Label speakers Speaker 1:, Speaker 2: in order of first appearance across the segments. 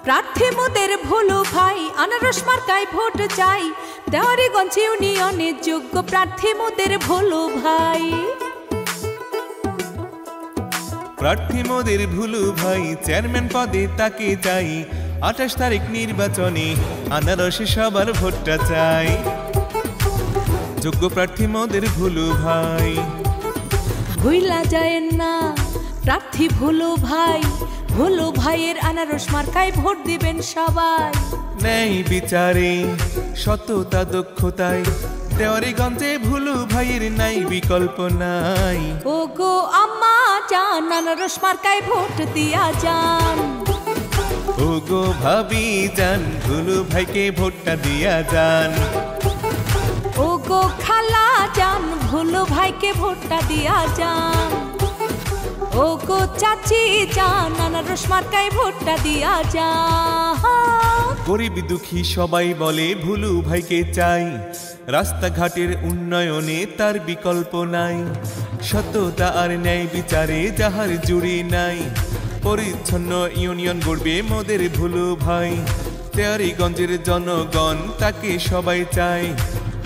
Speaker 1: প্রার্থী মোদের ভুলু ভাই আনারস মার্কায় ভোট চাই দেওয়ারিগঞ্জ ইউনিয়নের যোগ্য প্রার্থী মোদের ভুলু ভাই।
Speaker 2: প্রার্থী মোদের ভুলু ভাই চেয়ারম্যান পদে তাকে চাই 28 তারিখ নির্বাচনে আনারসে সবার ভোটটা চাই যোগ্য প্রার্থী মোদের ভুলু ভাই।
Speaker 1: ভুইলা যায়েন না প্রার্থী ভুলু ভাই, ভুলু ভাইয়ের আনারস মার্কায় ভোট দিবেন সবাই।
Speaker 2: ন্যায় বিচারে সততা দক্ষতায় দেওয়ারিগঞ্জে ভুলু ভাইয়ের নাই বিকল্প নাই।
Speaker 1: ও গো আম্মা জান আনারস মার্কায় ভোট দিয়া যান।
Speaker 2: ও গো ভাবি যান ভুলু ভাইকে ভোটটা দিয়া যান।
Speaker 1: ও গো খালা যান ভুলু ভাইকে ভোটটা দিয়া যান। ও গো চাচি যান আনারস মার্কায় ভোটটা দিয়া যান।
Speaker 2: গরিব দুঃখী সবাই বলে ভুলু ভাইকে চাই রাস্তাঘাটের উন্নয়নে তার বিকল্প নাই। সততা আর ন্যায় বিচারে যাহার জুড়ি নাই। পরিচ্ছন্ন ইউনিয়ন গড়বে মোদের ভুলু ভাই। দেওয়ারিগঞ্জের জনগণ তাকে সবাই চায়।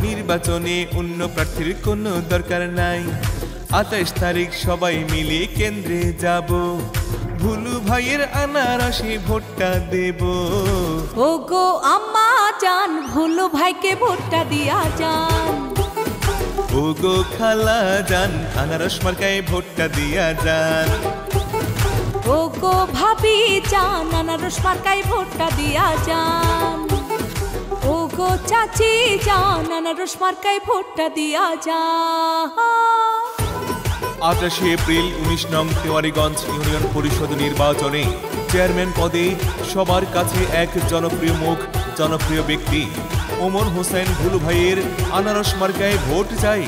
Speaker 2: নির্বাচনে অন্য প্রার্থীর কোনো দরকার নাই। 28 তারিখ সবাই মিলে কেন্দ্রে যাব ভুলু ভাইয়ের আনারসে ভোটটা দেব।
Speaker 1: ও গো আম্মা জান ভুলু ভাইকে ভোটটা দিয়া যান।
Speaker 2: ও গো খালা যান আনারস মার্কায় ভোটটা দিয়া যান।
Speaker 1: ও গো ভাবি যান আনারস মার্কায় ভোটটা দিয়া যান। ও গো চাচি যান আনারস মার্কায় ভোটটা দিয়া যান।
Speaker 2: 28 এপ্রিল 19 নং দেওয়ারিগঞ্জ ইউনিয়ন পরিষদ নির্বাচনে চেয়ারম্যান পদে সবার কাছে এক জনপ্রিয় মুখ, জনপ্রিয় ব্যক্তি ওমর হোসেন ভুলু ভাইয়ের আনারস মার্কায় ভোট চাই।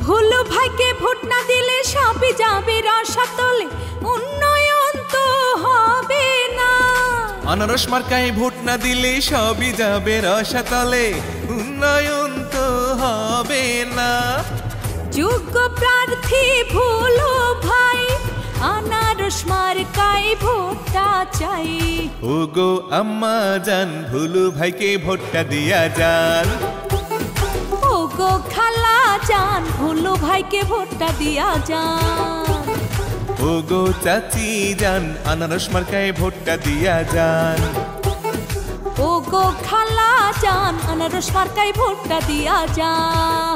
Speaker 1: ভুলু ভাইকে ভোট না দিলে সবই যাবে রসাতলে, উন্নয়ন তো হবে না।
Speaker 2: আনারস মার্কায় ভোট না দিলে সবই যাবে রসাতলে, উন্নয়ন তো হবে না।
Speaker 1: যোগ্য প্রার্থী ভুলু ভাই আনারস মার্কায় ভোটটা চাই।
Speaker 2: ও গো আম্মা জান ভুলু ভাইকে ভোটটা দিয়া যান।
Speaker 1: ও গো খালা যান ভুলু ভাইকে ভোটটা দিয়া যান।
Speaker 2: ও গো চাচি যান আনারস মার্কায় ভোটটা দিয়া যান।
Speaker 1: ও গো খালা যান আনারস মার্কায় ভোটটা দিয়া যান।